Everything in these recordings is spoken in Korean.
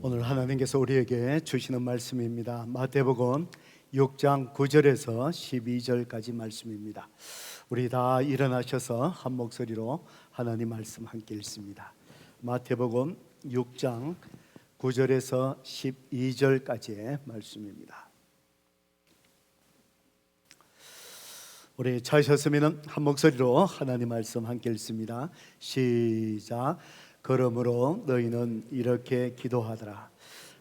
오늘 하나님께서 우리에게 주시는 말씀입니다. 마태복음 6장 9절에서 12절까지 말씀입니다. 우리 다 일어나셔서 한 목소리로 하나님 말씀 함께 읽습니다. 마태복음 6장 9절에서 12절까지의 말씀입니다. 우리 찾으셨으면 한 목소리로 하나님 말씀 함께 읽습니다. 시작. 그러므로 너희는 이렇게 기도하더라.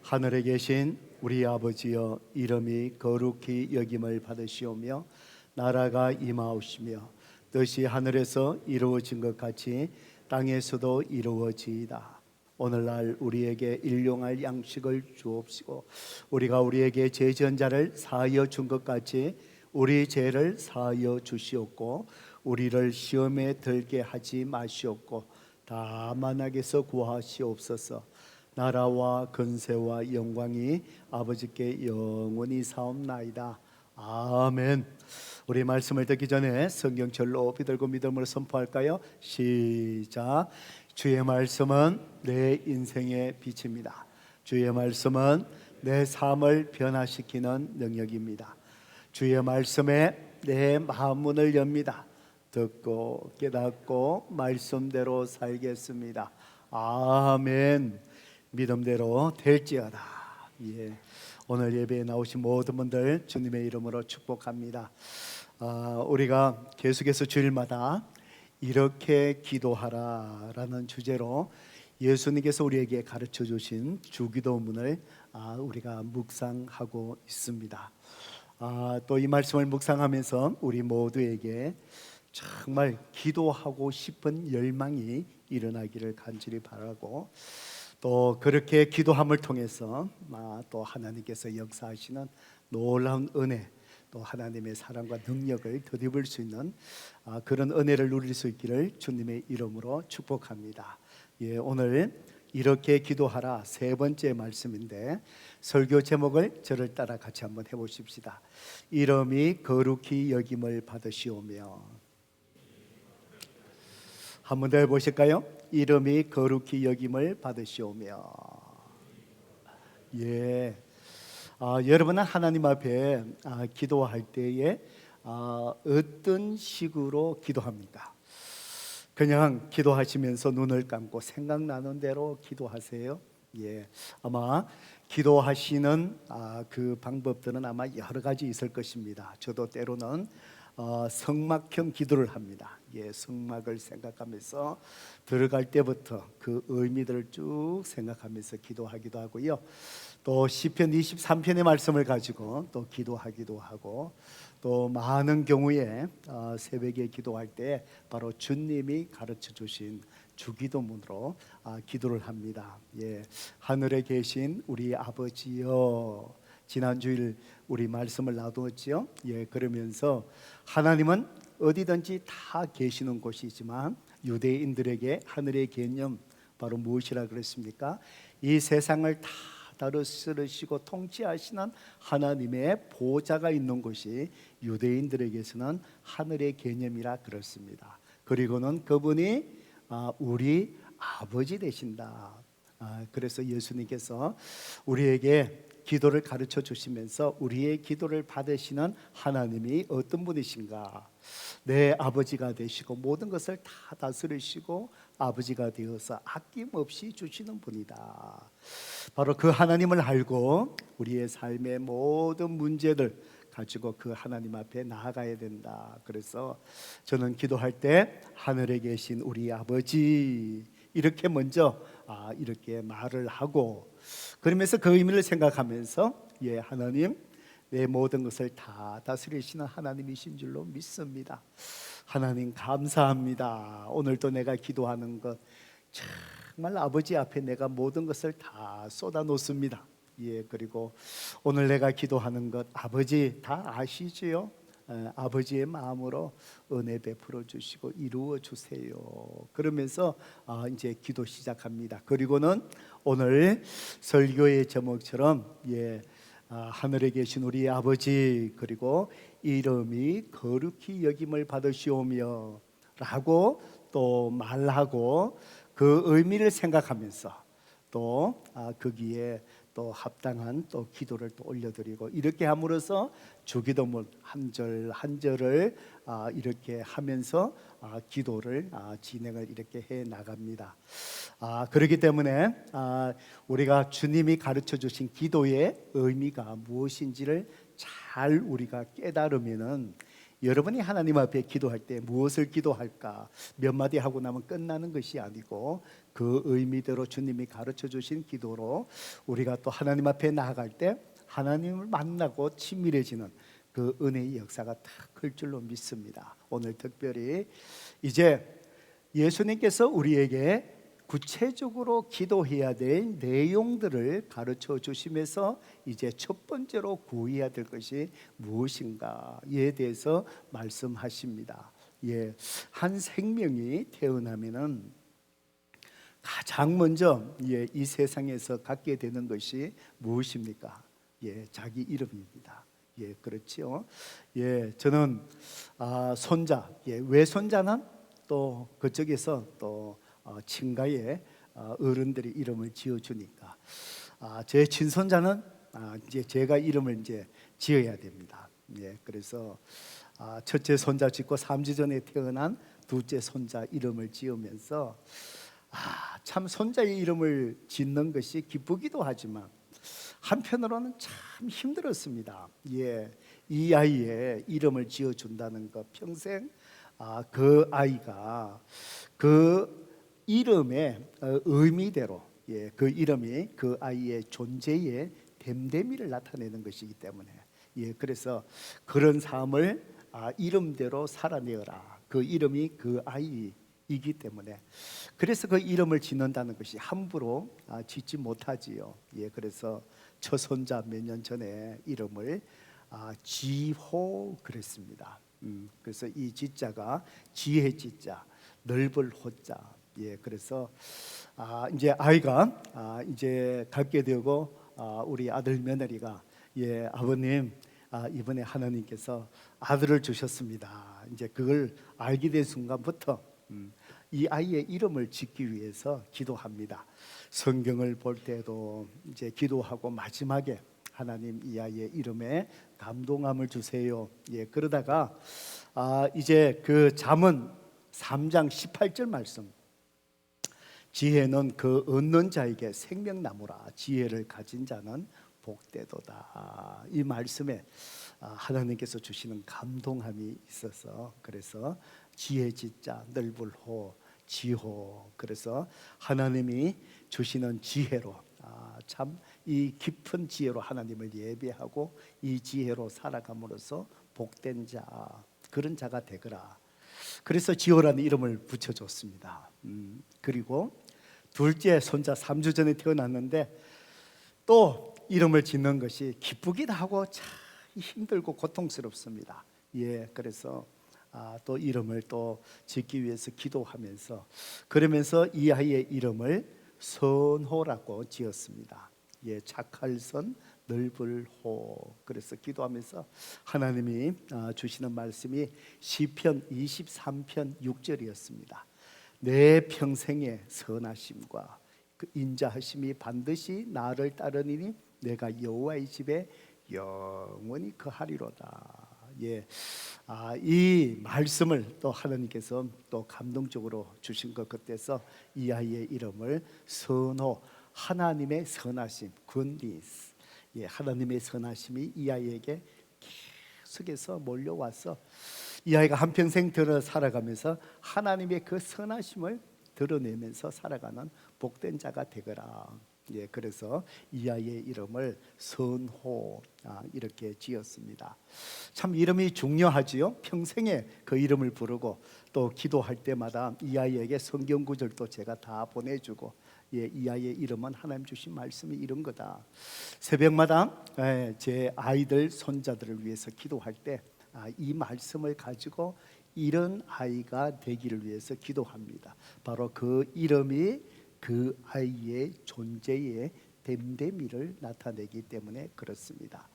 하늘에 계신 우리 아버지여, 이름이 거룩히 여김을 받으시오며 나라가 임하옵시며 뜻이 하늘에서 이루어진 것 같이 땅에서도 이루어지이다. 오늘날 우리에게 일용할 양식을 주옵시고 우리가 우리에게 죄 지은 자를 사하여 준 것 같이 우리 죄를 사하여 주시옵고 우리를 시험에 들게 하지 마시옵고 다만 악에서 구하시옵소서. 나라와 권세와 영광이 아버지께 영원히 사옵나이다. 아멘. 우리 말씀을 듣기 전에 성경절로 비들고 믿음으로 선포할까요? 시작. 주의 말씀은 내 인생의 빛입니다. 주의 말씀은 내 삶을 변화시키는 능력입니다. 주의 말씀에 내 마음문을 엽니다. 듣고 깨닫고 말씀대로 살겠습니다. 아멘. 믿음대로 될지어다. 예. 오늘 예배에 나오신 모든 분들 주님의 이름으로 축복합니다. 우리가 계속해서 주일마다 이렇게 기도하라라는 주제로 예수님께서 우리에게 가르쳐 주신 주기도문을 우리가 묵상하고 있습니다. 또 이 말씀을 묵상하면서 우리 모두에게 정말 기도하고 싶은 열망이 일어나기를 간절히 바라고, 또 그렇게 기도함을 통해서 또 하나님께서 역사하시는 놀라운 은혜, 또 하나님의 사랑과 능력을 덧입을 수 있는 그런 은혜를 누릴 수 있기를 주님의 이름으로 축복합니다. 예, 오늘 이렇게 기도하라 세 번째 말씀인데 설교 제목을 저를 따라 같이 한번 해보십시다. 이름이 거룩히 여김을 받으시오며. 한번 더 해보실까요? 이름이 거룩히 여김을 받으시오며. 예. 여러분은 하나님 앞에 기도할 때에 어떤 식으로 기도합니까? 그냥 기도하시면서 눈을 감고 생각나는 대로 기도하세요? 예. 아마 기도하시는 그 방법들은 아마 여러 가지 있을 것입니다. 저도 때로는 성막형 기도를 합니다. 예, 성막을 생각하면서 들어갈 때부터 그 의미들을 쭉 생각하면서 기도하기도 하고요. 또 시편 23편의 말씀을 가지고 또 기도하기도 하고, 또 많은 경우에 새벽에 기도할 때 바로 주님이 가르쳐 주신 주기도문으로 기도를 합니다. 예, 하늘에 계신 우리 아버지여. 지난주일 우리 말씀을 나누었죠. 예, 그러면서 하나님은 어디든지 다 계시는 곳이지만 유대인들에게 하늘의 개념 바로 무엇이라 그랬습니까? 이 세상을 다 다스리시고 통치하시는 하나님의 보좌가 있는 곳이 유대인들에게서는 하늘의 개념이라 그렇습니다. 그리고는 그분이 우리 아버지 되신다. 그래서 예수님께서 우리에게 기도를 가르쳐 주시면서 우리의 기도를 받으시는 하나님이 어떤 분이신가? 내 아버지가 되시고 모든 것을 다 다스리시고 아버지가 되어서 아낌없이 주시는 분이다. 바로 그 하나님을 알고 우리의 삶의 모든 문제들 가지고 그 하나님 앞에 나아가야 된다. 그래서 저는 기도할 때 하늘에 계신 우리 아버지 이렇게 먼저 이렇게 말을 하고, 그러면서 그 의미를 생각하면서 예, 하나님 내 모든 것을 다 다스리시는 하나님이신 줄로 믿습니다. 하나님 감사합니다. 오늘도 내가 기도하는 것 정말 아버지 앞에 내가 모든 것을 다 쏟아 놓습니다. 예, 그리고 오늘 내가 기도하는 것 아버지 다 아시지요? 아버지의 마음으로 은혜 베풀어 주시고 이루어 주세요. 그러면서 이제 기도 시작합니다. 그리고는 오늘 설교의 제목처럼 하늘에 계신 우리 아버지, 그리고 이름이 거룩히 여김을 받으시오며 라고 또 말하고 그 의미를 생각하면서 또 거기에 또 합당한 또 기도를 또 올려드리고 이렇게 함으로써 주기도문 한 절 한 절을 이렇게 하면서 기도를 진행을 이렇게 해 나갑니다. 그렇기 때문에 우리가 주님이 가르쳐 주신 기도의 의미가 무엇인지를 잘 우리가 깨달으면은 여러분이 하나님 앞에 기도할 때 무엇을 기도할까 몇 마디 하고 나면 끝나는 것이 아니고 그 의미대로 주님이 가르쳐 주신 기도로 우리가 또 하나님 앞에 나아갈 때 하나님을 만나고 친밀해지는 그 은혜의 역사가 다 클 줄로 믿습니다. 오늘 특별히 이제 예수님께서 우리에게 구체적으로 기도해야 될 내용들을 가르쳐 주시면서 이제 첫 번째로 구해야 될 것이 무엇인가에 대해서 말씀하십니다. 한 생명이 태어나면은 가장 먼저 이 세상에서 갖게 되는 것이 무엇입니까? 자기 이름입니다. 그렇죠. 저는 손자, 외손자는 또 그쪽에서 또 친가의 어른들이 이름을 지어주니까 제 친손자는 이제 제가 이름을 이제 지어야 됩니다. 그래서 첫째 손자 짓고 3주 전에 태어난 둘째 손자 이름을 지으면서 참 손자의 이름을 짓는 것이 기쁘기도 하지만 한편으로는 참 힘들었습니다. 이 아이의 이름을 지어준다는 것, 평생 그 아이가 그 이름의 의미대로 그 이름이 그 아이의 존재의 됨됨이를 나타내는 것이기 때문에 그래서 그런 삶을 이름대로 살아내어라. 그 이름이 그 아이이기 때문에 그래서 그 이름을 짓는다는 것이 함부로 짓지 못하지요. 그래서 첫 손자 몇 년 전에 이름을 지호 그랬습니다. 그래서 이 지자가 지혜 지자, 넓을 호자. 그래서 이제 아이가 이제 갖게 되고 우리 아들 며느리가 아버님 이번에 하나님께서 아들을 주셨습니다. 이제 그걸 알게 된 순간부터 이 아이의 이름을 짓기 위해서 기도합니다. 성경을 볼 때도 이제 기도하고 마지막에 하나님 이 아이의 이름에 감동함을 주세요. 그러다가 이제 그 잠언 3장 18절 말씀, 지혜는 그 얻는 자에게 생명나무라, 지혜를 가진 자는 복되도다. 이 말씀에 하나님께서 주시는 감동함이 있어서 그래서 지혜 지자 넓을 호 지호, 그래서 하나님이 주시는 지혜로 참 이 깊은 지혜로 하나님을 예배하고 이 지혜로 살아감으로써 복된 자, 그런 자가 되거라. 그래서 지호라는 이름을 붙여줬습니다. 그리고 둘째 손자 3주 전에 태어났는데 또 이름을 짓는 것이 기쁘기도 하고 참 힘들고 고통스럽습니다. 그래서 또 이름을 또 짓기 위해서 기도하면서 그러면서 이 아이의 이름을 선호라고 지었습니다. 착할 선 넓을 호. 그래서 기도하면서 하나님이 주시는 말씀이 시편 23편 6절이었습니다. 내 평생의 선하심과 그 인자하심이 반드시 나를 따르니니 내가 여호와의 집에 영원히 거하리로다. 이 말씀을 또 하나님께서 또 감동적으로 주신 것 같아서 이 아이의 이름을 선호, 하나님의 선하심, 굿니스, 하나님의 선하심이 이 아이에게 계속해서 몰려와서 이 아이가 한평생 들어 살아가면서 하나님의 그 선하심을 드러내면서 살아가는 복된 자가 되거라. 그래서 이 아이의 이름을 선호 이렇게 지었습니다. 참 이름이 중요하지요. 평생에 그 이름을 부르고 또 기도할 때마다 이 아이에게 성경 구절도 제가 다 보내주고 이 아이의 이름은 하나님 주신 말씀이 이런 거다. 새벽마다 제 아이들 손자들을 위해서 기도할 때 이 말씀을 가지고 이런 아이가 되기를 위해서 기도합니다. 바로 그 이름이 그 아이의 존재의 됨됨이를 나타내기 때문에 그렇습니다.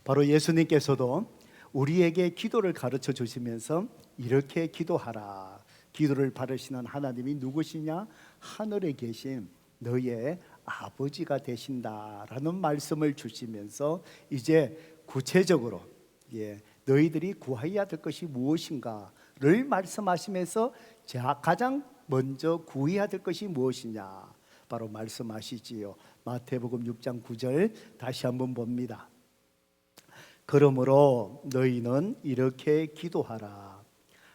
바로 예수님께서도 우리에게 기도를 가르쳐 주시면서 이렇게 기도하라. 기도를 바르시는 하나님이 누구시냐? 하늘에 계신 너의 아버지가 되신다라는 말씀을 주시면서 이제 구체적으로 너희들이 구해야 될 것이 무엇인가를 말씀하시면서 가장 먼저 구해야 될 것이 무엇이냐 바로 말씀하시지요. 마태복음 6장 9절 다시 한번 봅니다. 그러므로 너희는 이렇게 기도하라.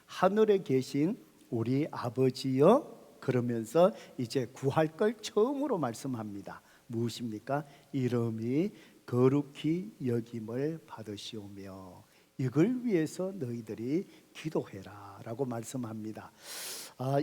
하늘에 계신 우리 아버지여, 그러면서 이제 구할 걸 처음으로 말씀합니다. 무엇입니까? 이름이 거룩히 여김을 받으시오며 이걸 위해서 너희들이 기도해라 라고 말씀합니다.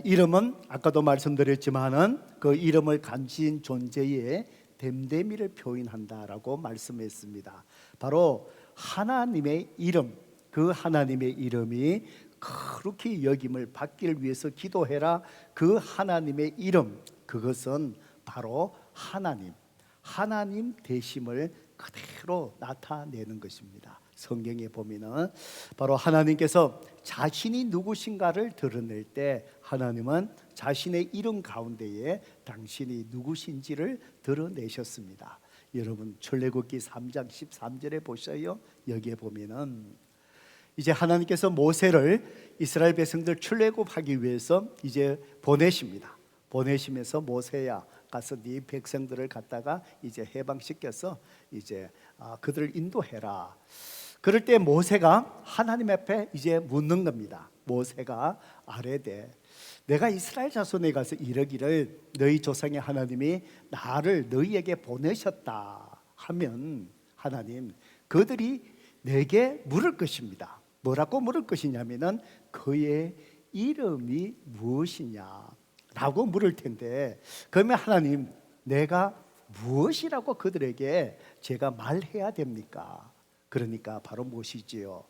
이름은 아까도 말씀드렸지만은 그 이름을 가진 존재의 됨됨이를 표현한다라고 말씀했습니다. 바로 하나님의 이름, 그 하나님의 이름이 거룩히 여김을 받기를 위해서 기도해라. 그 하나님의 이름, 그것은 바로 하나님 되심을 그대로 나타내는 것입니다. 성경에 보면은 바로 하나님께서 자신이 누구신가를 드러낼 때 하나님은 자신의 이름 가운데에 당신이 누구신지를 드러내셨습니다. 여러분 출애굽기 3장 13절에 보셔요. 여기에 보면은 이제 하나님께서 모세를 이스라엘 백성들 출애굽하기 위해서 이제 보내십니다. 보내시면서 모세야 가서 네 백성들을 갖다가 이제 해방시켜서 이제 그들을 인도해라. 그럴 때 모세가 하나님 앞에 이제 묻는 겁니다. 모세가 아뢰되 내가 이스라엘 자손에 가서 이르기를 너희 조상의 하나님이 나를 너희에게 보내셨다 하면 하나님 그들이 내게 물을 것입니다. 뭐라고 물을 것이냐면은 그의 이름이 무엇이냐라고 물을 텐데 그러면 하나님 내가 무엇이라고 그들에게 제가 말해야 됩니까? 그러니까 바로 무엇이지요?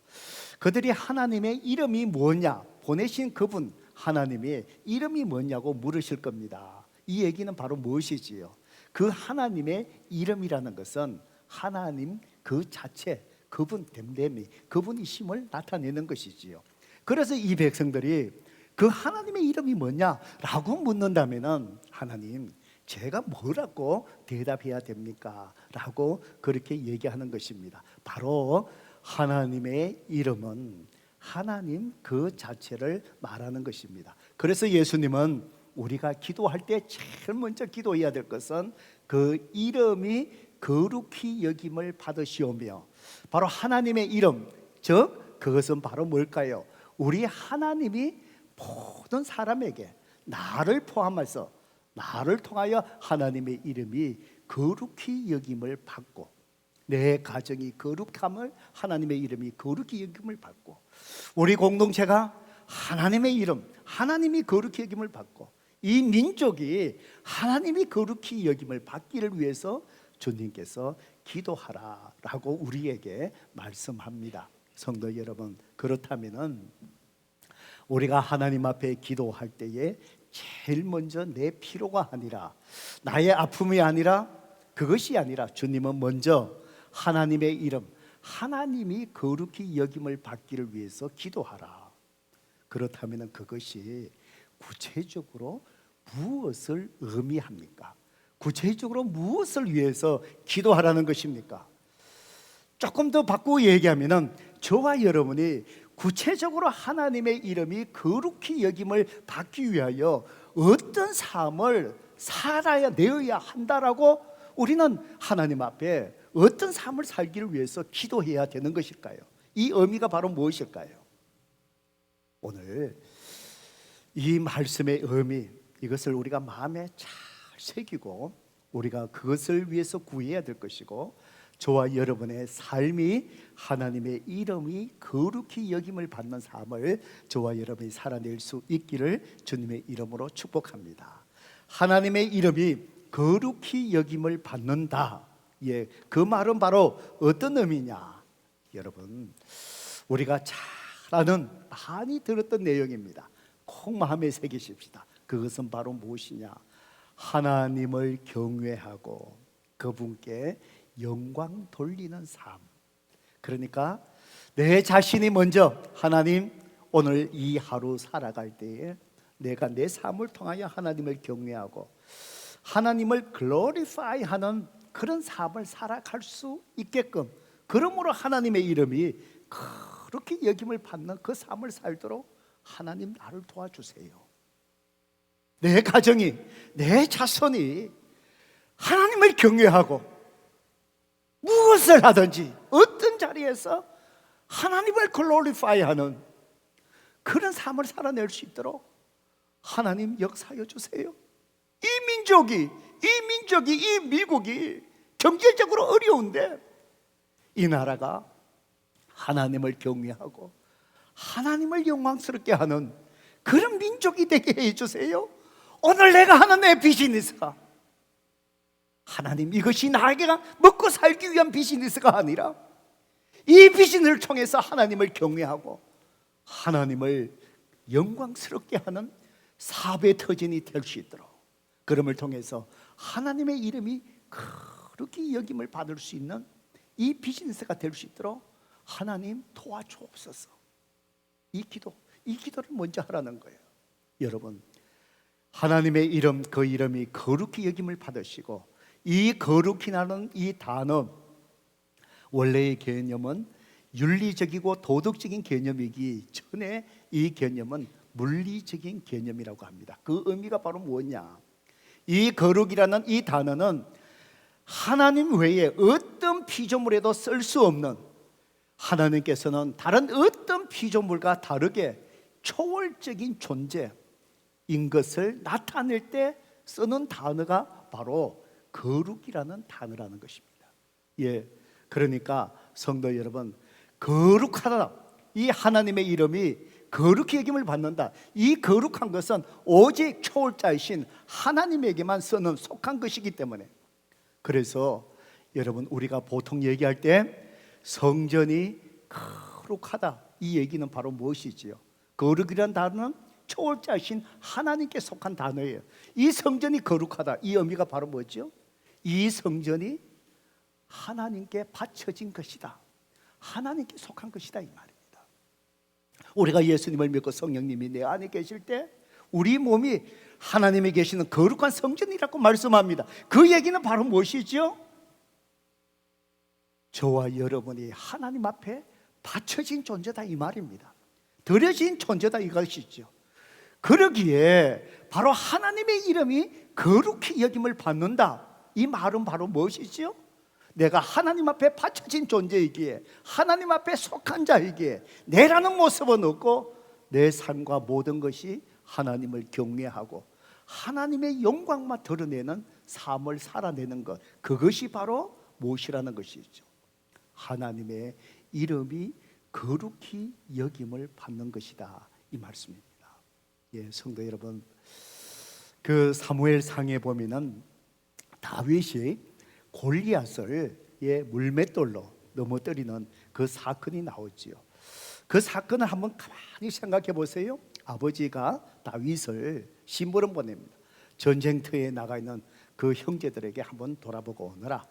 그들이 하나님의 이름이 뭐냐 보내신 그분 하나님의 이름이 뭐냐고 물으실 겁니다. 이 얘기는 바로 무엇이지요? 그 하나님의 이름이라는 것은 하나님 그 자체 그분 됨됨이 그분이심을 나타내는 것이지요. 그래서 이 백성들이 그 하나님의 이름이 뭐냐라고 묻는다면은 하나님 제가 뭐라고 대답해야 됩니까? 라고 그렇게 얘기하는 것입니다. 바로 하나님의 이름은 하나님 그 자체를 말하는 것입니다. 그래서 예수님은 우리가 기도할 때 제일 먼저 기도해야 될 것은 그 이름이 거룩히 여김을 받으시오며 바로 하나님의 이름, 즉 그것은 바로 뭘까요? 우리 하나님이 모든 사람에게 나를 포함해서 나를 통하여 하나님의 이름이 거룩히 여김을 받고 내 가정이 거룩함을 하나님의 이름이 거룩히 여김을 받고 우리 공동체가 하나님의 이름 하나님이 거룩히 여김을 받고 이 민족이 하나님이 거룩히 여김을 받기를 위해서 주님께서 기도하라라고 우리에게 말씀합니다. 성도 여러분, 그렇다면은 우리가 하나님 앞에 기도할 때에 제일 먼저 내 필요가 아니라 나의 아픔이 아니라 그것이 아니라 주님은 먼저 하나님의 이름 하나님이 거룩히 여김을 받기를 위해서 기도하라. 그렇다면 그것이 구체적으로 무엇을 의미합니까? 구체적으로 무엇을 위해서 기도하라는 것입니까? 조금 더 바꾸고 얘기하면 저와 여러분이 구체적으로 하나님의 이름이 거룩히 여김을 받기 위하여 어떤 삶을 살아야 내어야 한다라고 우리는 하나님 앞에 어떤 삶을 살기를 위해서 기도해야 되는 것일까요? 이 의미가 바로 무엇일까요? 오늘 이 말씀의 의미 이것을 우리가 마음에 잘 새기고 우리가 그것을 위해서 구해야 될 것이고 저와 여러분의 삶이 하나님의 이름이 거룩히 여김을 받는 삶을 저와 여러분이 살아낼 수 있기를 주님의 이름으로 축복합니다. 하나님의 이름이 거룩히 여김을 받는다. 그 말은 바로 어떤 의미냐? 여러분, 우리가 잘 아는 많이 들었던 내용입니다. 꼭 마음에 새기십시다. 그것은 바로 무엇이냐? 하나님을 경외하고 그분께 영광 돌리는 삶. 그러니까 내 자신이 먼저 하나님 오늘 이 하루 살아갈 때에 내가 내 삶을 통하여 하나님을 경외하고 하나님을 글로리파이하는 그런 삶을 살아갈 수 있게끔, 그러므로 하나님의 이름이 그렇게 여김을 받는 그 삶을 살도록 하나님 나를 도와주세요. 내 가정이, 내 자손이 하나님을 경외하고 무엇을 하든지 어떤 자리에서 하나님을 글로리파이하는 그런 삶을 살아낼 수 있도록 하나님 역사하여 주세요. 이 민족이, 이 미국이 경제적으로 어려운데 이 나라가 하나님을 경외하고 하나님을 영광스럽게 하는 그런 민족이 되게 해주세요. 오늘 내가 하는 내 비즈니스가 하나님, 이것이 나에게 먹고 살기 위한 비즈니스가 아니라 이 비즈니스를 통해서 하나님을 경외하고 하나님을 영광스럽게 하는 사업의 터전이 될 수 있도록, 그럼을 통해서 하나님의 이름이 그렇게 여김을 받을 수 있는 이 비즈니스가 될 수 있도록 하나님 도와주옵소서. 이 기도를 먼저 하라는 거예요. 여러분, 하나님의 이름, 그 이름이 거룩히 여김을 받으시고, 이 거룩히라는 이 단어 원래의 개념은 윤리적이고 도덕적인 개념이기 전에 이 개념은 물리적인 개념이라고 합니다. 그 의미가 바로 뭐냐? 이 거룩이라는 이 단어는 하나님 외에 어떤 피조물에도 쓸 수 없는, 하나님께서는 다른 어떤 피조물과 다르게 초월적인 존재인 것을 나타낼 때 쓰는 단어가 바로 거룩이라는 단어라는 것입니다. 예, 그러니까 성도 여러분, 거룩하다, 이 하나님의 이름이 거룩히 여김을 받는다. 이 거룩한 것은 오직 초월자이신 하나님에게만 쓰는 속한 것이기 때문에, 그래서 여러분, 우리가 보통 얘기할 때 성전이 거룩하다, 이 얘기는 바로 무엇이지요? 거룩이라는 단어는 초월자이신 하나님께 속한 단어예요. 이 성전이 거룩하다, 이 의미가 바로 뭐죠? 이 성전이 하나님께 바쳐진 것이다, 하나님께 속한 것이다, 이 말입니다. 우리가 예수님을 믿고 성령님이 내 안에 계실 때 우리 몸이 하나님이 계시는 거룩한 성전이라고 말씀합니다. 그 얘기는 바로 무엇이죠? 저와 여러분이 하나님 앞에 바쳐진 존재다, 이 말입니다. 드려진 존재다, 이것이죠. 그러기에 바로 하나님의 이름이 거룩히 여김을 받는다, 이 말은 바로 무엇이죠? 내가 하나님 앞에 바쳐진 존재이기에, 하나님 앞에 속한 자이기에 내라는 모습은 없고 내 삶과 모든 것이 하나님을 경외하고 하나님의 영광만 드러내는 삶을 살아내는 것, 그것이 바로 무엇이라는 것이죠? 하나님의 이름이 거룩히 여김을 받는 것이다, 이 말씀입니다. 예, 성도 여러분, 그 사무엘상에 보면은 다윗이 골리앗을 물맷돌로 넘어뜨리는 그 사건이 나오지요. 그 사건을 한번 가만히 생각해 보세요. 아버지가 다윗을 심부름 보냅니다. 전쟁터에 나가 있는 그 형제들에게 한번 돌아보고 오너라.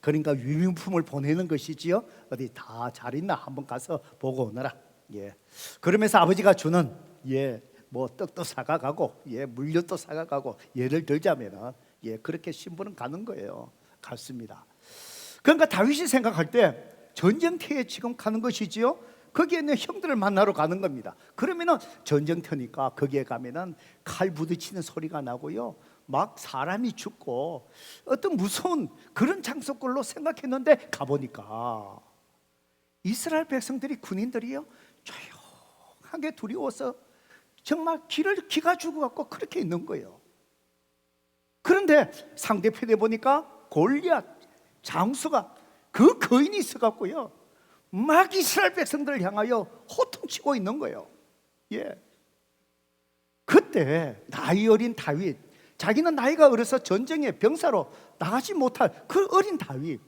그러니까 유민품을 보내는 것이지요. 어디 다 잘 있나 한번 가서 보고 오너라. 예. 그러면서 아버지가 주는 뭐 떡도 사가가고 물엿도 사가가고, 예를 들자면은 그렇게 심부름 가는 거예요. 갔습니다. 그러니까 다윗이 생각할 때 전쟁터에 지금 가는 것이지요. 거기에 있는 형들을 만나러 가는 겁니다. 그러면은 전쟁터니까 거기에 가면은 칼 부딪히는 소리가 나고요, 막 사람이 죽고 어떤 무서운 그런 장소걸로 생각했는데 가보니까 이스라엘 백성들이, 군인들이요, 조용하게 두려워서 정말 기가 죽어갖고 그렇게 있는 거예요. 그런데 상대편에 보니까 골리앗 장수가, 그 거인이 있어갖고요, 막 이스라엘 백성들을 향하여 호통치고 있는 거예요. 그때 나이 어린 다윗, 자기는 나이가 어려서 전쟁에 병사로 나가지 못할 그 어린 다윗,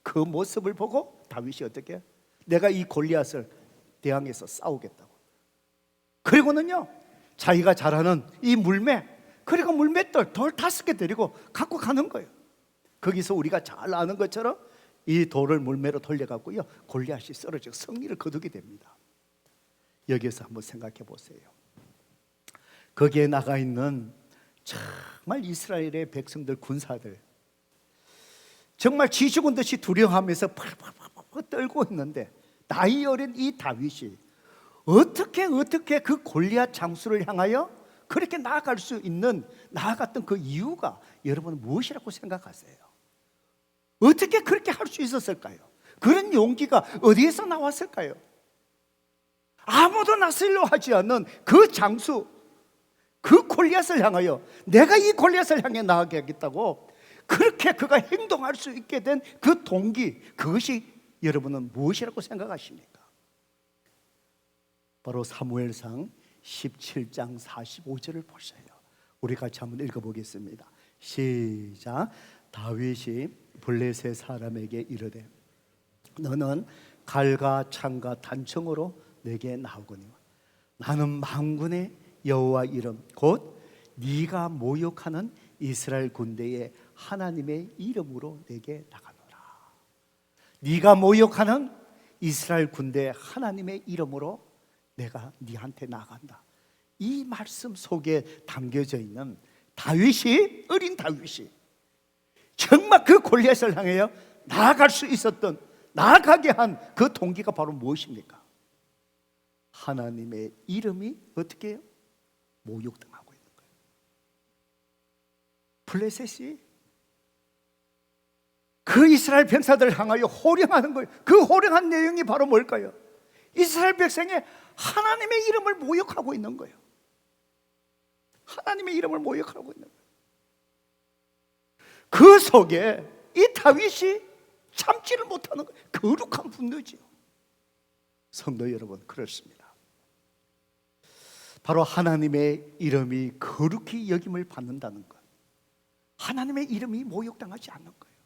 그 모습을 보고 다윗이 어떻게? 내가 이 골리앗을 대항해서 싸우겠다고. 그리고는요, 자기가 잘 아는 이 물매, 그리고 물맷돌 돌 5개 데리고 갖고 가는 거예요. 거기서 우리가 잘 아는 것처럼 이 돌을 물매로 돌려갖고요, 골리앗이 쓰러지고 승리를 거두게 됩니다. 여기에서 한번 생각해 보세요. 거기에 나가 있는 정말 이스라엘의 백성들, 군사들 정말 지죽은 듯이 두려워하면서 펄펄펄 떨고 있는데, 나이 어린 이 다윗이 어떻게 그 골리앗 장수를 향하여 그렇게 나아갈 수 있는, 나아갔던 그 이유가 여러분은 무엇이라고 생각하세요? 어떻게 그렇게 할 수 있었을까요? 그런 용기가 어디에서 나왔을까요? 아무도 나서려 하지 않는 그 장수, 그 골리앗을 향하여, 내가 이 골리앗을 향해 나아가게 하겠다고 그렇게 그가 행동할 수 있게 된 그 동기, 그것이 여러분은 무엇이라고 생각하십니까? 바로 사무엘상 17장 45절을 보세요. 우리 같이 한번 읽어보겠습니다. 시작. 다윗이 블레셋 사람에게 이르되 너는 칼과 창과 단청으로 내게 나오거니와 나는 만군의 여호와 이름 곧 네가 모욕하는 이스라엘 군대의 하나님의 이름으로 내게 나가노라. 네가 모욕하는 이스라엘 군대 하나님의 이름으로 내가 네한테 나간다. 이 말씀 속에 담겨져 있는 다윗이, 어린 다윗이 정말 그 골리앗을 향하여 나아갈 수 있었던, 나아가게 한 그 동기가 바로 무엇입니까? 하나님의 이름이 어떻게 해요? 모욕당하고 있는 거예요. 블레셋이 그 이스라엘 병사들을 향하여 호령하는 거예요. 그 호령한 내용이 바로 뭘까요? 이스라엘 백성의 하나님의 이름을 모욕하고 있는 거예요. 하나님의 이름을 모욕하고 있는 거예요. 그 속에 이 다윗이 참지를 못하는 거예요. 거룩한 분노지요. 성도 여러분, 그렇습니다. 바로 하나님의 이름이 거룩히 여김을 받는다는 것, 하나님의 이름이 모욕당하지 않는 거예요.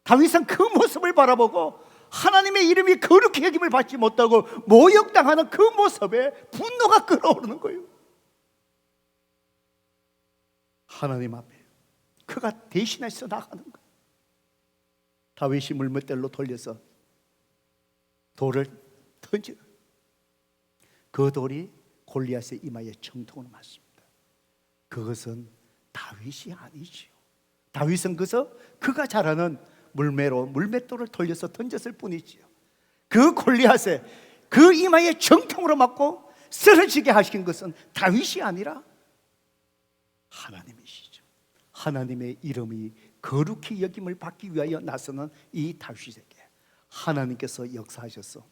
다윗은 그 모습을 바라보고 하나님의 이름이 거룩히 여김을 받지 못하고 모욕당하는 그 모습에 분노가 끓어오르는 거예요. 하나님 앞에 그가 대신해서 나가는 거예요. 다윗이 물맷대로 돌려서 돌을 던지는, 그 돌이 골리앗의 이마에 정통으로 맞습니다. 그것은 다윗이 아니지요. 다윗은 그가 잘하는 물맷돌을 돌려서 던졌을 뿐이지요. 그 골리앗의 그 이마에 정통으로 맞고 쓰러지게 하신 것은 다윗이 아니라 하나님이시죠. 하나님의 이름이 거룩히 여김을 받기 위하여 나서는 이 다윗에게 하나님께서 역사하셔서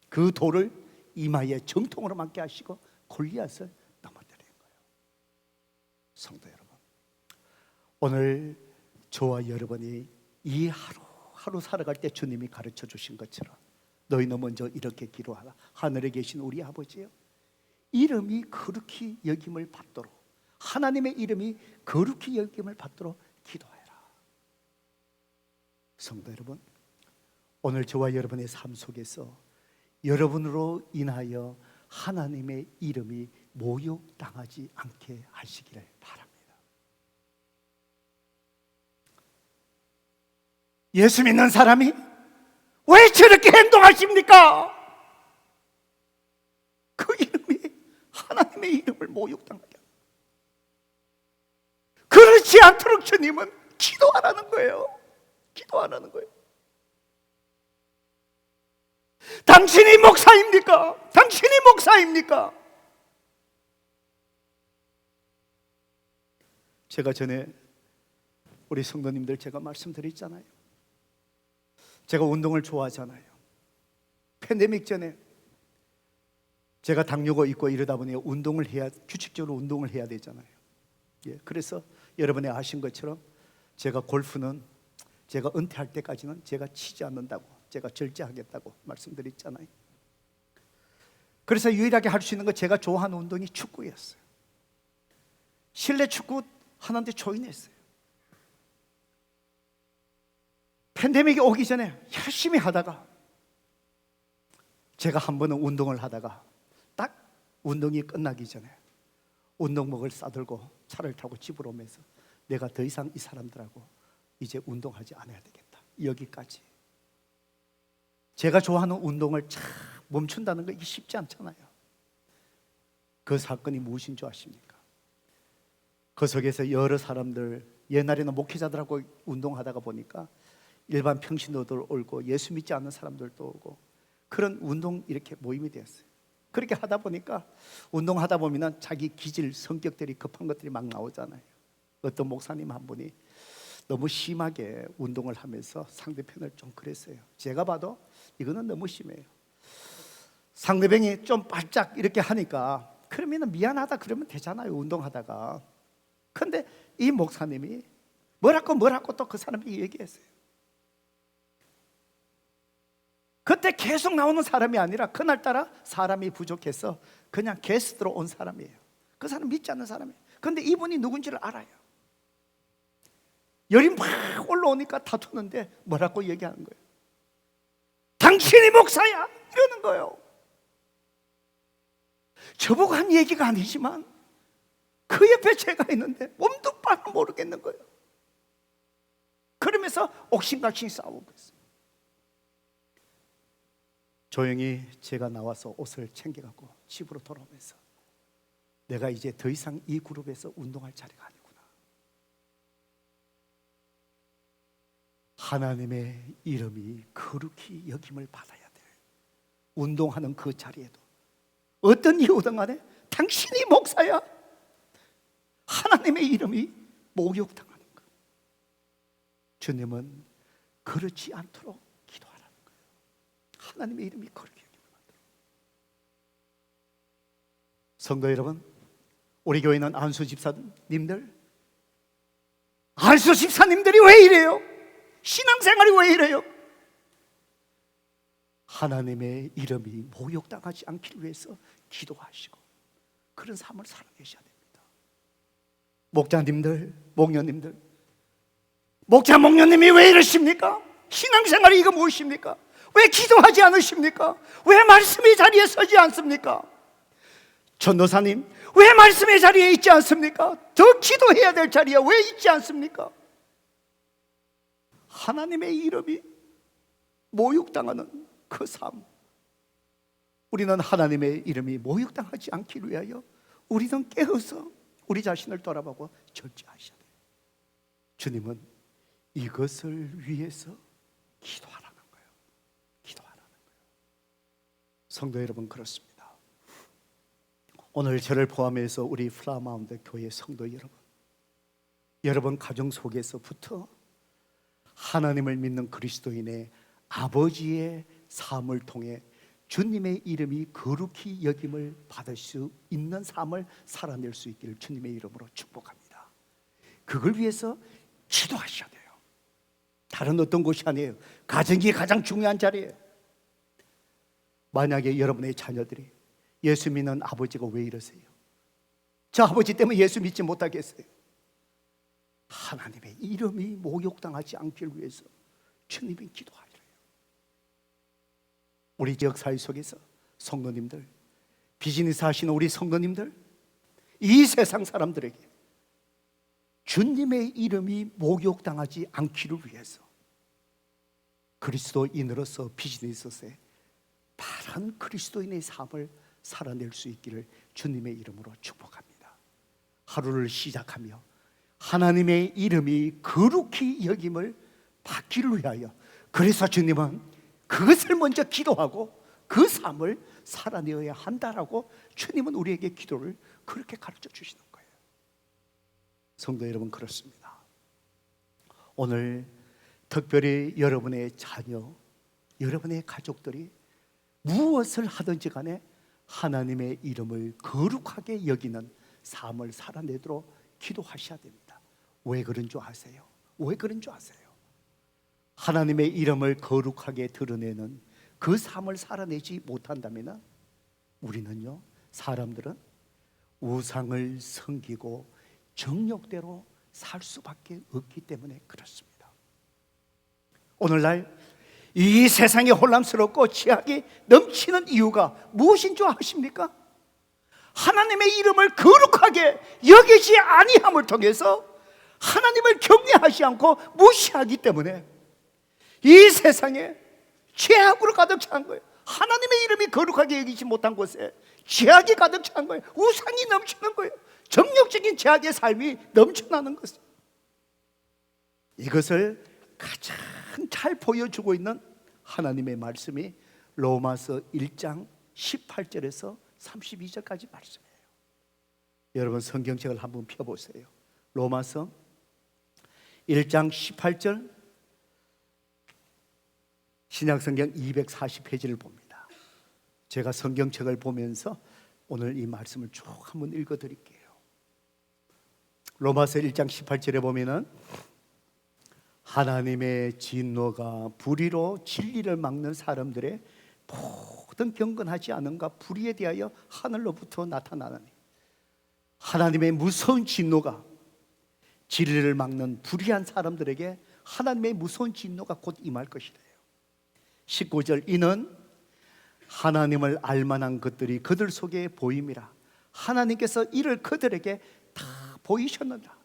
그 돌을 이마에 정통으로 맞게 하시고 골리앗을 넘어뜨린 거예요. 성도 여러분, 오늘 저와 여러분이 이 하루 살아갈 때 주님이 가르쳐 주신 것처럼 너희는 먼저 이렇게 기도하라. 하늘에 계신 우리 아버지요, 이름이 거룩히 여김을 받도록, 하나님의 이름이 거룩히 여김을 받도록 기도해라. 성도 여러분, 오늘 저와 여러분의 삶 속에서 여러분으로 인하여 하나님의 이름이 모욕당하지 않게 하시기를 바랍니다. 예수 믿는 사람이 왜 저렇게 행동하십니까? 그 이름이 하나님의 이름을 모욕당하게 합니다. 그렇지 않도록 주님은 기도하라는 거예요. 기도하라는 거예요. 당신이 목사입니까? 당신이 목사입니까? 제가 전에 우리 성도님들 제가 말씀드렸잖아요. 제가 운동을 좋아하잖아요. 팬데믹 전에 제가 당뇨가 있고 이러다 보니 규칙적으로 운동을 해야 되잖아요. 그래서 여러분이 아신 것처럼 제가 골프는 제가 은퇴할 때까지는 제가 치지 않는다고, 제가 절제하겠다고 말씀드렸잖아요. 그래서 유일하게 할 수 있는 거, 제가 좋아하는 운동이 축구였어요. 실내 축구 하는데 조인했어요. 팬데믹이 오기 전에 열심히 하다가 제가 한 번은 운동을 하다가 딱 운동이 끝나기 전에 운동복을 싸들고 차를 타고 집으로 오면서 내가 더 이상 이 사람들하고 이제 운동하지 않아야 되겠다, 여기까지. 제가 좋아하는 운동을 참 멈춘다는 거, 이게 쉽지 않잖아요. 그 사건이 무엇인 줄 아십니까? 그 속에서 여러 사람들, 옛날에는 목회자들하고 운동하다가 보니까 일반 평신도들 오고 예수 믿지 않는 사람들도 오고 그런 운동 이렇게 모임이 되었어요. 그렇게 하다 보니까 운동하다 보면 자기 기질, 성격들이 급한 것들이 막 나오잖아요. 어떤 목사님 한 분이 너무 심하게 운동을 하면서 상대편을 좀 그랬어요. 제가 봐도 이거는 너무 심해요. 상대방이 좀 바짝 이렇게 하니까 그러면 미안하다 그러면 되잖아요, 운동하다가. 근데 이 목사님이 뭐라고 또 그 사람이 얘기했어요. 그때 계속 나오는 사람이 아니라 그날따라 사람이 부족해서 그냥 게스트로 온 사람이에요. 그 사람 믿지 않는 사람이에요. 근데 이분이 누군지를 알아요. 열이 막 올라오니까 다투는데 뭐라고 얘기하는 거예요? 당신이 목사야! 이러는 거예요. 저보고 한 얘기가 아니지만 그 옆에 제가 있는데 몸도 빠도 모르겠는 거예요. 그러면서 옥신각신 싸우고 있어요. 조용히 제가 나와서 옷을 챙겨갖고 집으로 돌아오면서 내가 이제 더 이상 이 그룹에서 운동할 자리가 아니구나. 하나님의 이름이 거룩히 여김을 받아야 돼. 운동하는 그 자리에도 어떤 이유든 간에 당신이 목사야. 하나님의 이름이 모욕당하는 거예요. 주님은 그렇지 않도록 기도하라는 거예요. 하나님의 이름이 그렇게 여김을 받도록. 성도 여러분, 우리 교회는 안수 집사님들이 왜 이래요? 신앙생활이 왜 이래요? 하나님의 이름이 모욕당하지 않기 위해서 기도하시고 그런 삶을 살아내셔야 됩니다. 목자님들, 목녀님들, 목자 목녀님이 왜 이러십니까? 신앙생활이 이거 무엇입니까? 왜 기도하지 않으십니까? 왜 말씀의 자리에 서지 않습니까? 전도사님, 왜 말씀의 자리에 있지 않습니까? 더 기도해야 될 자리에 왜 있지 않습니까? 하나님의 이름이 모욕당하는 그 삶, 우리는 하나님의 이름이 모욕당하지 않기 위하여 우리는 깨어서 우리 자신을 돌아보고 절제하셔야 돼요. 주님은 이것을 위해서 기도하라는 거예요. 기도하라는 거예요. 성도 여러분, 그렇습니다. 오늘 저를 포함해서 우리 플라마운드 교회 성도 여러분 가정 속에서부터 하나님을 믿는 그리스도인의 아버지의 삶을 통해 주님의 이름이 거룩히 여김을 받을 수 있는 삶을 살아낼 수 있기를 주님의 이름으로 축복합니다. 그걸 위해서 기도하셔야 돼요. 다른 어떤 곳이 아니에요. 가정이 가장 중요한 자리예요. 만약에 여러분의 자녀들이 예수 믿는 아버지가 왜 이러세요? 저 아버지 때문에 예수 믿지 못하겠어요. 하나님의 이름이 모욕당하지 않기를 위해서 주님이 기도하리래요. 우리 지역사회 속에서 성도님들, 비즈니스 하시는 우리 성도님들, 이 세상 사람들에게 주님의 이름이 모욕당하지 않기를 위해서 그리스도인으로서 비즈니스에 바른 그리스도인의 삶을 살아낼 수 있기를 주님의 이름으로 축복합니다. 하루를 시작하며 하나님의 이름이 거룩히 여김을 받기를 위하여, 그래서 주님은 그것을 먼저 기도하고 그 삶을 살아내어야 한다라고 주님은 우리에게 기도를 그렇게 가르쳐 주시는 거예요. 성도 여러분, 그렇습니다. 오늘 특별히 여러분의 자녀, 여러분의 가족들이 무엇을 하든지 간에 하나님의 이름을 거룩하게 여기는 삶을 살아내도록 기도하셔야 됩니다. 왜 그런 줄 아세요? 왜 그런 줄 아세요? 하나님의 이름을 거룩하게 드러내는 그 삶을 살아내지 못한다면 우리는요, 사람들은 우상을 섬기고 정욕대로 살 수밖에 없기 때문에 그렇습니다. 오늘날 이 세상이 혼란스럽고 죄악이 넘치는 이유가 무엇인 줄 아십니까? 하나님의 이름을 거룩하게 여기지 아니함을 통해서 하나님을 경외하지 않고 무시하기 때문에 이 세상에 죄악으로 가득 찬 거예요. 하나님의 이름이 거룩하게 여기지 못한 곳에 죄악이 가득 찬 거예요. 우상이 넘치는 거예요. 정욕적인 죄악의 삶이 넘쳐나는 것입니다. 이것을 가장 잘 보여주고 있는 하나님의 말씀이 로마서 1장 18절에서 32절까지 말씀이에요. 여러분 성경책을 한번 펴보세요. 로마서 1장 18절, 신약성경 240페이지를 봅니다. 제가 성경책을 보면서 오늘 이 말씀을 쭉 한번 읽어드릴게요. 로마서 1장 18절에 보면은 하나님의 진노가 불의로 진리를 막는 사람들의 모든 경건하지 않음과 불의에 대하여 하늘로부터 나타나느니, 하나님의 무서운 진노가 진리를 막는 불의한 사람들에게 하나님의 무서운 진노가 곧 임할 것이래요. 19절, 이는 하나님을 알만한 것들이 그들 속에 보임이라. 하나님께서 이를 그들에게 다 보이셨느니라.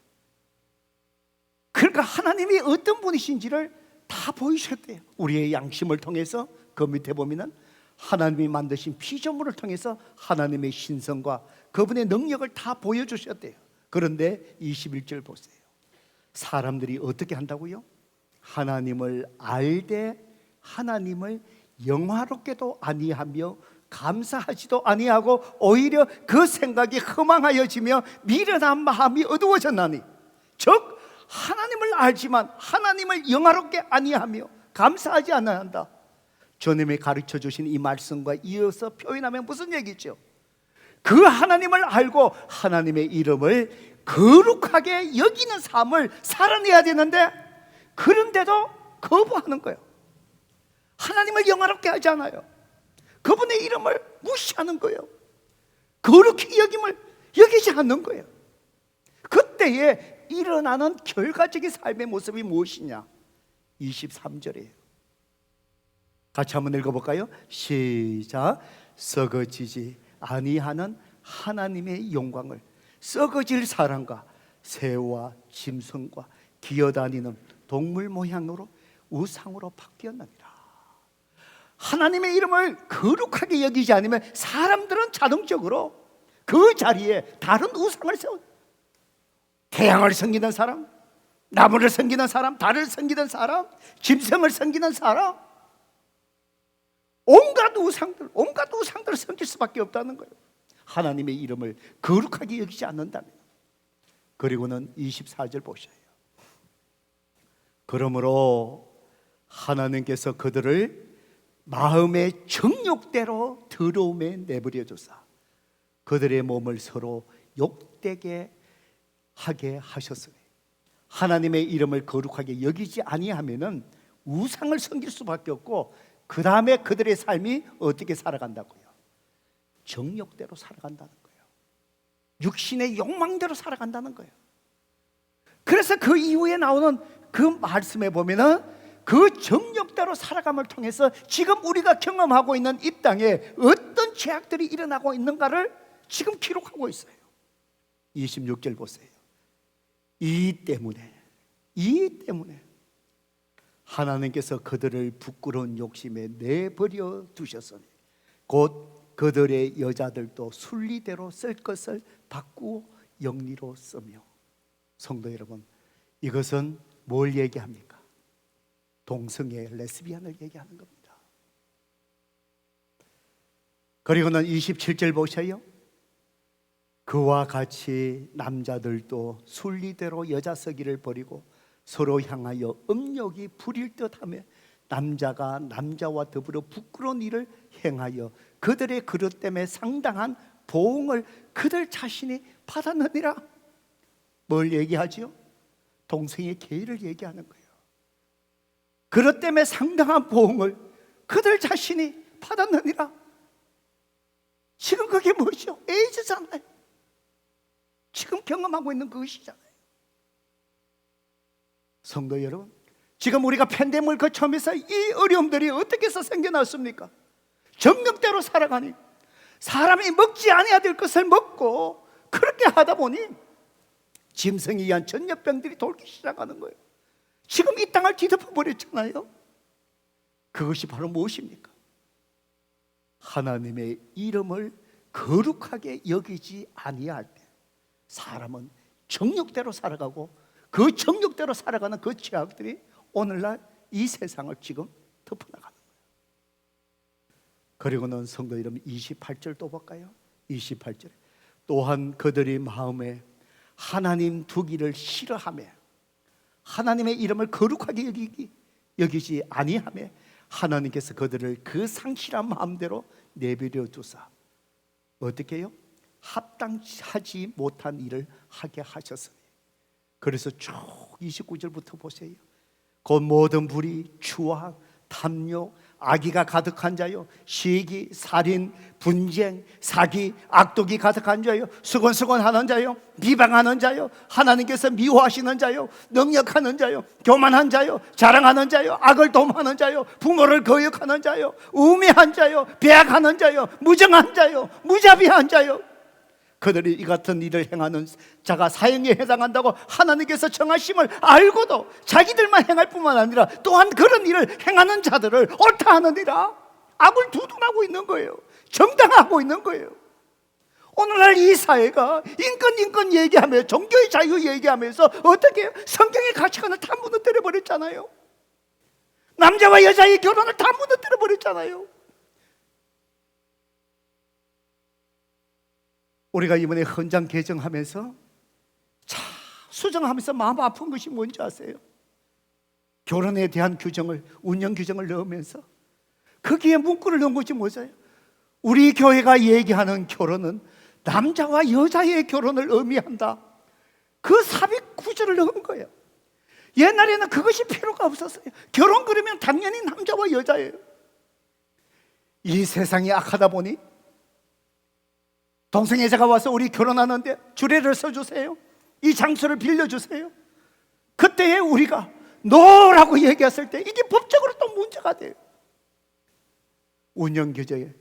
그러니까 하나님이 어떤 분이신지를 다 보이셨대요. 우리의 양심을 통해서 그 밑에 보면은 하나님이 만드신 피조물을 통해서 하나님의 신성과 그분의 능력을 다 보여주셨대요. 그런데 21절 보세요. 사람들이 어떻게 한다고요? 하나님을 알되 하나님을 영화롭게도 아니하며 감사하지도 아니하고 오히려 그 생각이 허망하여지며 미련한 마음이 어두워졌나니, 즉 하나님을 알지만 하나님을 영화롭게 아니하며 감사하지 않는다. 주님이 가르쳐 주신 이 말씀과 이어서 표현하면 무슨 얘기죠? 그 하나님을 알고 하나님의 이름을 거룩하게 여기는 삶을 살아내야 되는데, 그런데도 거부하는 거예요. 하나님을 영화롭게 하지 않아요. 그분의 이름을 무시하는 거예요. 거룩히 여김을 여기지 않는 거예요. 그때에 일어나는 결과적인 삶의 모습이 무엇이냐? 23절이에요. 같이 한번 읽어볼까요? 시작. 썩어지지 아니하는 하나님의 영광을 썩어질 사람과 새와 짐승과 기어다니는 동물 모양으로 우상으로 바뀌었느니라. 하나님의 이름을 거룩하게 여기지 않으면 사람들은 자동적으로 그 자리에 다른 우상을 세워요. 태양을 섬기는 사람, 나무를 섬기는 사람, 달을 섬기는 사람, 짐승을 섬기는 사람, 온갖 우상들을 섬길 수밖에 없다는 거예요. 하나님의 이름을 거룩하게 여기지 않는다면. 그리고는 24절 보셔요. 그러므로 하나님께서 그들을 마음의 정욕대로 더러움에 내버려 두사 그들의 몸을 서로 욕되게 하게 하셨으니, 하나님의 이름을 거룩하게 여기지 아니하면은 우상을 섬길 수밖에 없고, 그 다음에 그들의 삶이 어떻게 살아간다고요? 정욕대로 살아간다는 거예요. 육신의 욕망대로 살아간다는 거예요. 그래서 그 이후에 나오는 그 말씀에 보면은 그 정욕대로 살아감을 통해서 지금 우리가 경험하고 있는 이 땅에 어떤 죄악들이 일어나고 있는가를 지금 기록하고 있어요. 26절 보세요. 이 때문에 하나님께서 그들을 부끄러운 욕심에 내버려 두셨으니 곧 그들의 여자들도 순리대로 쓸 것을 바꾸어 영리로 쓰며. 성도 여러분, 이것은 뭘 얘기합니까? 동성애, 레스비안을 얘기하는 겁니다. 그리고는 27절 보셔요. 그와 같이 남자들도 순리대로 여자 서기를 버리고 서로 향하여 음욕이 부릴 듯하며 남자가 남자와 더불어 부끄러운 일을 행하여 그들의 그릇 때문에 상당한 보응을 그들 자신이 받았느니라. 뭘 얘기하지요? 동성애의 계율을 얘기하는 거예요. 그것 때문에 상당한 보응을 그들 자신이 받았느니라. 지금 그게 뭐죠? 에이즈잖아요. 지금 경험하고 있는 그것이잖아요. 성도 여러분, 지금 우리가 팬데믹을 거쳐오면서 이 어려움들이 어떻게 해서 생겨났습니까? 정력대로 살아가니 사람이 먹지 않아야 될 것을 먹고 그렇게 하다 보니 짐승에 의한 전염병들이 돌기 시작하는 거예요. 지금 이 땅을 뒤덮어 버렸잖아요. 그것이 바로 무엇입니까? 하나님의 이름을 거룩하게 여기지 아니할 때, 사람은 정욕대로 살아가고 그 정욕대로 살아가는 그 죄악들이 오늘날 이 세상을 지금 덮어나가는 거예요. 그리고는 성도 여러분 28절 또 볼까요? 28절에 또한 그들이 마음에 하나님 두기를 싫어하며 하나님의 이름을 거룩하게 여기지 아니하며 하나님께서 그들을 그 상실한 마음대로 내버려 두사 어떻게 해요? 합당하지 못한 일을 하게 하셨으니. 그래서 쭉 29절부터 보세요. 곧 모든 불의, 추악, 탐욕, 악의가 가득한 자요, 시기, 살인, 분쟁, 사기, 악독이 가득한 자요, 수건수건하는 자요, 비방하는 자요, 하나님께서 미워하시는 자요, 능력하는 자요, 교만한 자요, 자랑하는 자요, 악을 도모하는 자요, 부모를 거역하는 자요, 우매한 자요, 배약하는 자요, 무정한 자요, 무자비한 자요. 그들이 이 같은 일을 행하는 자가 사형에 해당한다고 하나님께서 정하심을 알고도 자기들만 행할 뿐만 아니라 또한 그런 일을 행하는 자들을 옳다 하느니라 악을 두둔하고 있는 거예요. 정당하고 있는 거예요. 오늘날 이 사회가 인권 얘기하며 종교의 자유 얘기하면서 어떻게 해요? 성경의 가치관을 다 무너뜨려 버렸잖아요. 남자와 여자의 결혼을 다 무너뜨려 버렸잖아요. 우리가 이번에 헌장 개정하면서 수정하면서 마음 아픈 것이 뭔지 아세요? 결혼에 대한 규정을, 운영 규정을 넣으면서 거기에 문구를 넣은 것이 뭐예요? 우리 교회가 얘기하는 결혼은 남자와 여자의 결혼을 의미한다. 그 삽입 구절을 넣은 거예요. 옛날에는 그것이 필요가 없었어요. 결혼 그러면 당연히 남자와 여자예요. 이 세상이 악하다 보니 동성애자가 와서 우리 결혼하는데 주례를 써주세요, 이 장소를 빌려주세요. 그때에 우리가 노라고 얘기했을 때 이게 법적으로 또 문제가 돼요. 운영규정에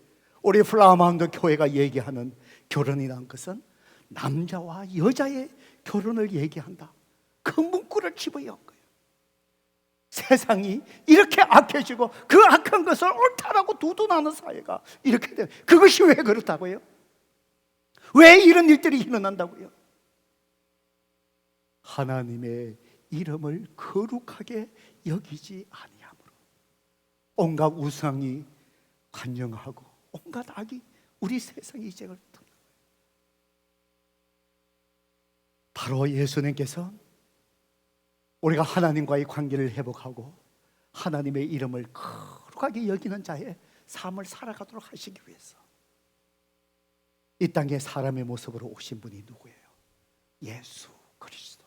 우리 플라워마운드 교회가 얘기하는 결혼이라는 것은 남자와 여자의 결혼을 얘기한다. 그 문구를 집어넣은 거예요. 세상이 이렇게 악해지고 그 악한 것을 옳다라고 두둔하는 사회가 이렇게 돼요. 그것이 왜 그렇다고요? 왜 이런 일들이 일어난다고요? 하나님의 이름을 거룩하게 여기지 아니하므로 온갖 우상이 관영하고 온갖 악이 우리 세상에 이제 바로 예수님께서 우리가 하나님과의 관계를 회복하고 하나님의 이름을 거룩하게 여기는 자의 삶을 살아가도록 하시기 위해서 이 땅에 사람의 모습으로 오신 분이 누구예요? 예수 그리스도.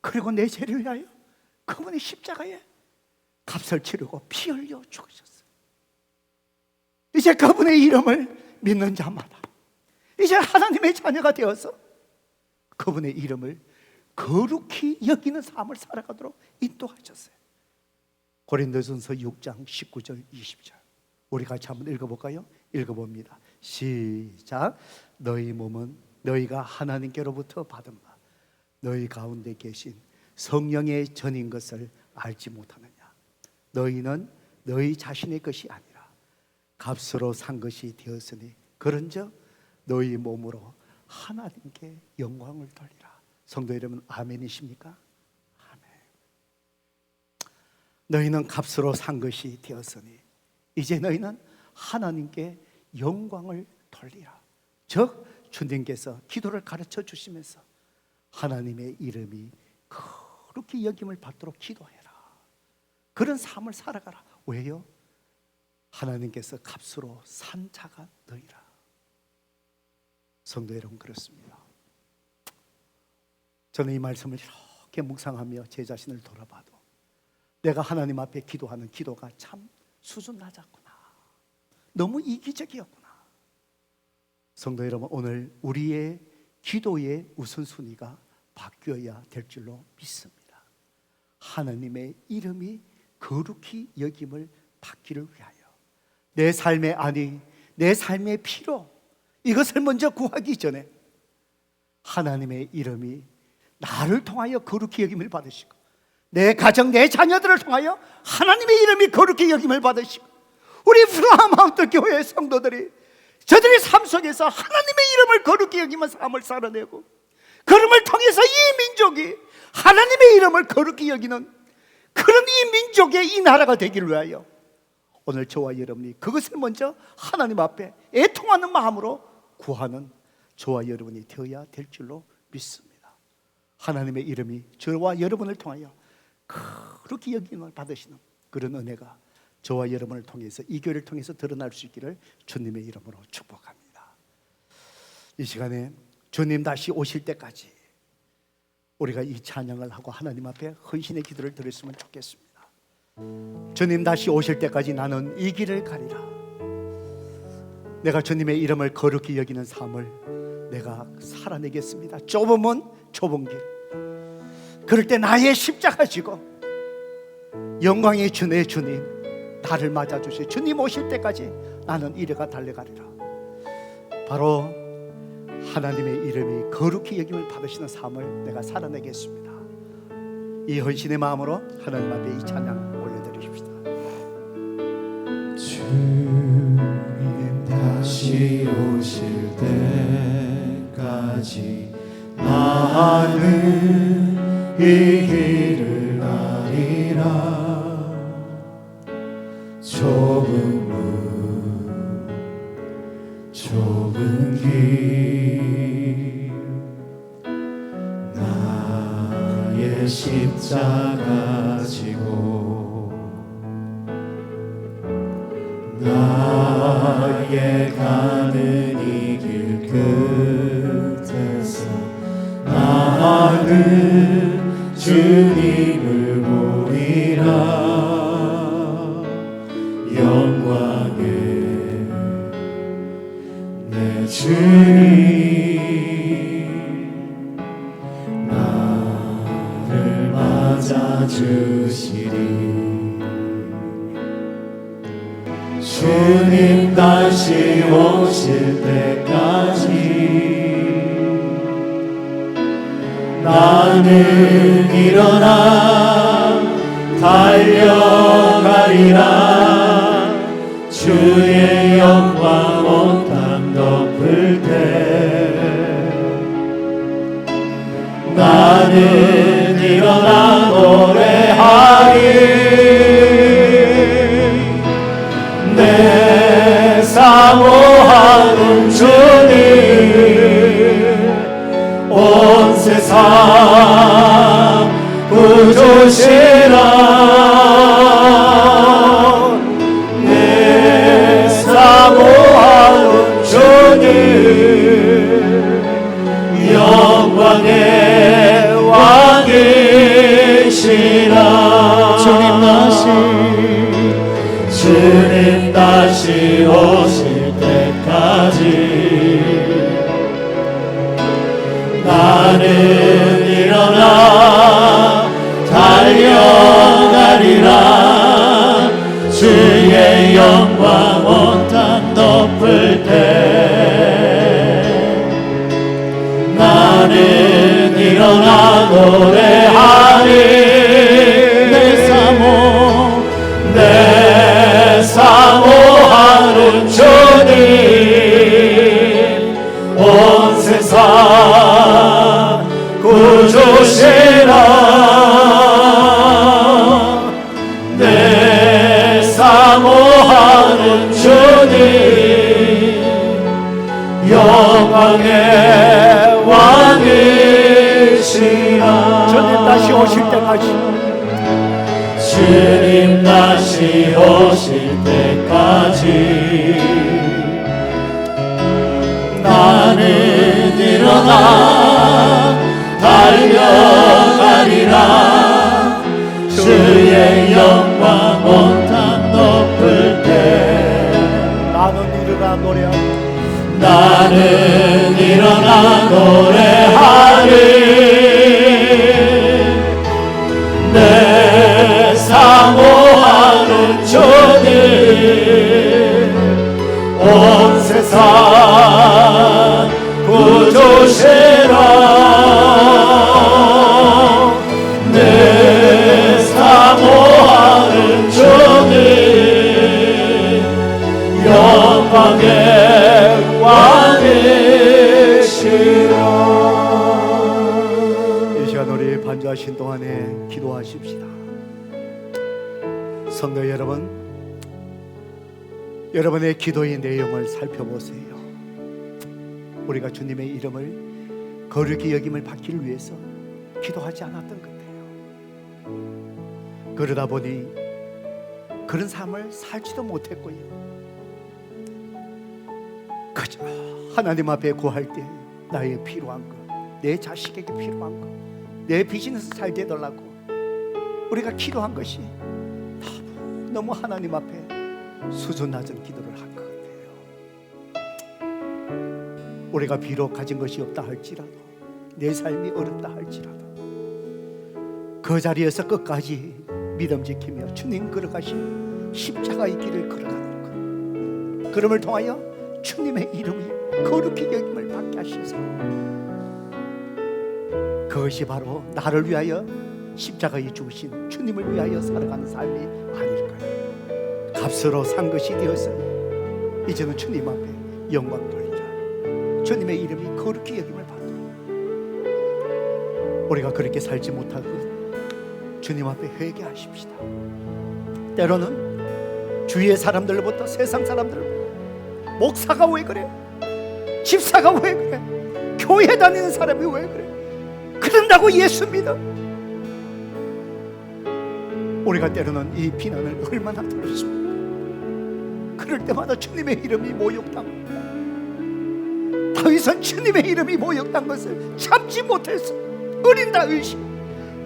그리고 내 죄를 위하여 그분이 십자가에 값을 치르고 피 흘려 죽으셨어요. 이제 그분의 이름을 믿는 자마다 이제 하나님의 자녀가 되어서 그분의 이름을 거룩히 여기는 삶을 살아가도록 인도하셨어요. 고린도전서 6장 19절 20절 우리 같이 한번 읽어볼까요? 읽어봅니다. 시작. 너희 몸은 너희가 하나님께로부터 받은 바 너희 가운데 계신 성령의 전인 것을 알지 못하느냐. 너희는 너희 자신의 것이 아니라 값으로 산 것이 되었으니 그런즉 너희 몸으로 하나님께 영광을 돌리라. 성도 여러분 아멘이십니까? 아멘. 너희는 값으로 산 것이 되었으니 이제 너희는 하나님께 영광을 돌리라. 즉 주님께서 기도를 가르쳐 주시면서 하나님의 이름이 거룩히 여김을 받도록 기도해라. 그런 삶을 살아가라. 왜요? 하나님께서 값으로 산 자가 너희라. 성도 여러분 그렇습니다. 저는 이 말씀을 이렇게 묵상하며 제 자신을 돌아봐도 내가 하나님 앞에 기도하는 기도가 참 수준 낮았구나. 너무 이기적이었구나. 성도 여러분 오늘 우리의 기도의 우선순위가 바뀌어야 될 줄로 믿습니다. 하나님의 이름이 거룩히 여김을 받기를 위하여 내 삶의 안위, 내 삶의 필요 이것을 먼저 구하기 전에 하나님의 이름이 나를 통하여 거룩히 여김을 받으시고 내 가정, 내 자녀들을 통하여 하나님의 이름이 거룩히 여김을 받으시고 우리 플라워마운드 교회의 성도들이 저들의 삶 속에서 하나님의 이름을 거룩히 여기며 삶을 살아내고, 그름을 통해서 이 민족이 하나님의 이름을 거룩히 여기는 그런 이 민족의 이 나라가 되기를 위하여 오늘 저와 여러분이 그것을 먼저 하나님 앞에 애통하는 마음으로 구하는 저와 여러분이 되어야 될 줄로 믿습니다. 하나님의 이름이 저와 여러분을 통하여 그렇게 여김을 받으시는 그런 은혜가 저와 여러분을 통해서 이 교회를 통해서 드러날 수 있기를 주님의 이름으로 축복합니다. 이 시간에 주님 다시 오실 때까지 우리가 이 찬양을 하고 하나님 앞에 헌신의 기도를 드렸으면 좋겠습니다. 주님 다시 오실 때까지 나는 이 길을 가리라. 내가 주님의 이름을 거룩히 여기는 삶을 내가 살아내겠습니다. 좁으면 좁은 길, 그럴 때 나의 십자가 지고 영광의 주 내 주님 나를 맞아주시오. 주님 오실 때까지 나는 이래가 달려가리라. 바로 하나님의 이름이 거룩히 여김을 받으시는 삶을 내가 살아내겠습니다. 이 헌신의 마음으로 하나님 앞에 이 찬양 올려드리십시다. 주님 다시 오실 때까지 나는 이 길을 가리라. 좁은 길 나의 십자가 지고 나의 가는 이 길 끝에서 나는 주님을 보리라. 영광의 내 주님 나를 맞아주시리. 주님 다시 오실 때까지 나는 일어나 달려가리라. 주의 영광 온 땅 덮을 때 나는 일어나 노래하리. 내 사모하는 주님 온 세상 구주시라. 내 사모하는 주님 영광의 왕이시라. 주님 다시 오실 때까지 나는 일어나 달려가리라. 주의 영광 온 땅 덮을 때 나는 일어나 노래하리. 내 사모하는 주님 온 세상 구주시라. 내 사모하는 주님 영광의 왕이시라. 주님 다시 오실 때까지 주님 다시 오실 때까지 나는 일어나 달려가리라. 주의 영광 온 땅 덮을 때 나는 일어나 노래하리. 나는 일어나 노래하리. 내 사모하는 주님 온 세상 구주시라. 내 사모하는 주님 영광의 많으시라. 이 시간 우리 반주하신 동안에 기도하십시다. 성도 여러분, 여러분의 기도의 내용을 살펴보세요. 우리가 주님의 이름을 거룩히 여김을 받기 위해서 기도하지 않았던 것 같아요. 그러다 보니 그런 삶을 살지도 못했고요. 그저 하나님 앞에 구할 때 나의 필요한 것, 내 자식에게 필요한 것, 내 비즈니스 잘 되더라고 우리가 기도한 것이 너무 하나님 앞에 수준 낮은 기도를 한 것 같아요. 우리가 비록 가진 것이 없다 할지라도, 내 삶이 어렵다 할지라도 그 자리에서 끝까지 믿음 지키며 주님 걸어가신 십자가의 길을 걸어가는 것, 그럼을 통하여 주님의 이름이 거룩히 여김을 받게 하셔서 그것이 바로 나를 위하여 십자가에 죽으신 주님을 위하여 살아가는 삶이 아닐까요? 값으로 산 것이 되었으니 이제는 주님 앞에 영광 돌리라. 주님의 이름이 거룩히 여김을 받도록 우리가 그렇게 살지 못하고 주님 앞에 회개하십시다. 때로는 주위의 사람들로부터, 세상 사람들로부터 목사가 왜 그래? 집사가 왜 그래? 교회 다니는 사람이 왜 그래? 그런다고 예수 믿어? 우리가 때로는 이 비난을 얼마나 들었습니까? 그럴 때마다 주님의 이름이 모욕당합니다. 다윗은 주님의 이름이 모욕당한 것을 참지 못했어. 어린 다윗이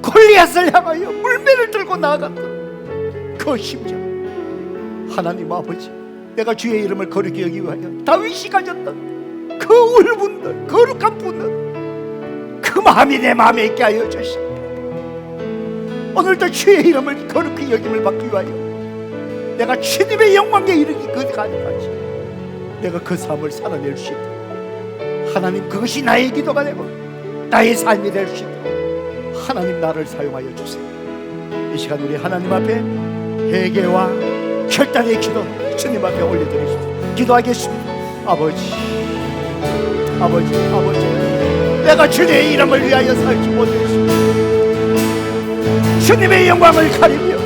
골리앗을 향하여 물매를 들고 나아갔던 그 심정, 하나님 아버지, 내가 주의 이름을 거룩히 여기기 위하여 다윗이 가졌던 그 울분들, 거룩한 분들, 그 마음이 내 마음에 있게 하여 주시옵소서. 오늘도 주의 이름을 거룩히 여김을 받기 위하여 내가 주님의 영광에 이르기 그까지 내가 그 삶을 살아낼 수 있도록, 하나님 그것이 나의 기도가 되고 나의 삶이 될 수 있도록 하나님 나를 사용하여 주세요. 이 시간 우리 하나님 앞에 회개와 결단의 기도 주님 앞에 올려드리십시오. 기도하겠습니다. 아버지, 아버지, 아버지, 내가 주님의 이름을 위하여 살지 못했습니다. 주님의 영광을 가리며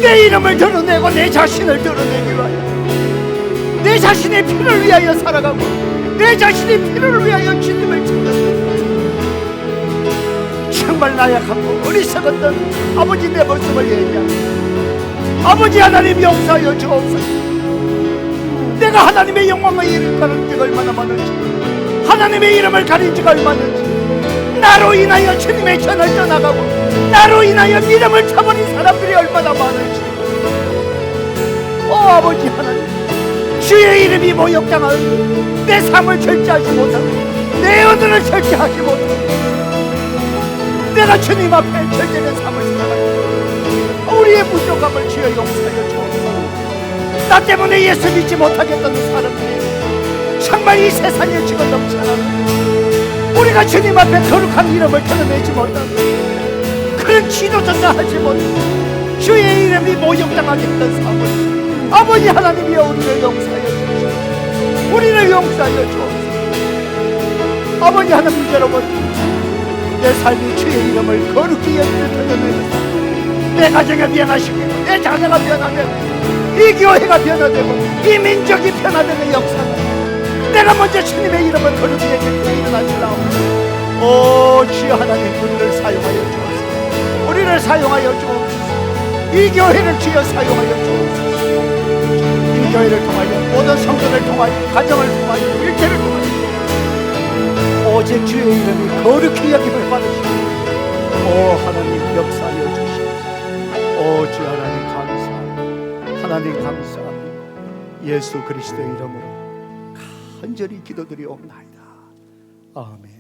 내 이름을 드러내고 내 자신을 드러내기 위하여, 내 자신의 피를 위하여 살아가고 내 자신의 피를 위하여 주님을 찾는 정말 나약하고 어리석었던 아버지 내 모습을 얘기합니다. 아버지 하나님 용서하여 주옵소서. 내가 하나님의 영광을 이룰 가는 지가 얼마나 많은지, 하나님의 이름을 가린 지가 얼마는지, 나로 인하여 주님의 전을 떠나가고 나로 인하여 믿음을 저버린 사람들이 얼마나 많은지, 아버지 하나님, 주의 이름이 모욕당하고 내 삶을 절제하지 못하고 내 언어를 절제하지 못하고 내가 주님 앞에 절제된 삶을 살아가고 우리의 부족함을 주여 용서하여 주옵소서. 나 때문에 예수 믿지 못하겠다는 사람들이 정말 이 세상에 지금 넘쳐나는, 우리가 주님 앞에 거룩한 이름을 드러내지 못하고 그런 기도조차 하지 못하고 주의 이름이 모욕당하겠다는 삶을, 아버지 하나님이여 우리를 용서하여 주옵소서. 우리를 용서하여 주옵소서. 아버지 하나님, 여러분, 내 삶이 주의 이름을 거룩히 여기며 드러내면서 내 가정이 변화시키고 내 자녀가 변화되고 이 교회가 변화되고 이 민족이 변화되는 역사가 내가 먼저 주님의 이름을 거룩히 여기며 일어나주라옵소서. 오 주여 하나님, 우리를 사용하여 주옵소서. 우리를 사용하여 주옵소서. 이 교회를 주여 사용하여 주옵소서. 이 교회를 통하여 모든 성도를 통하여 가정을 통하여 일체를 통하여 오직 주의 이름이 거룩히 여김을 받으시고 오 하나님 역사하여 주시옵소서. 오 주 하나님 감사합니다. 하나님 감사합니다. 예수 그리스도의 이름으로 간절히 기도드리옵나이다. 아멘.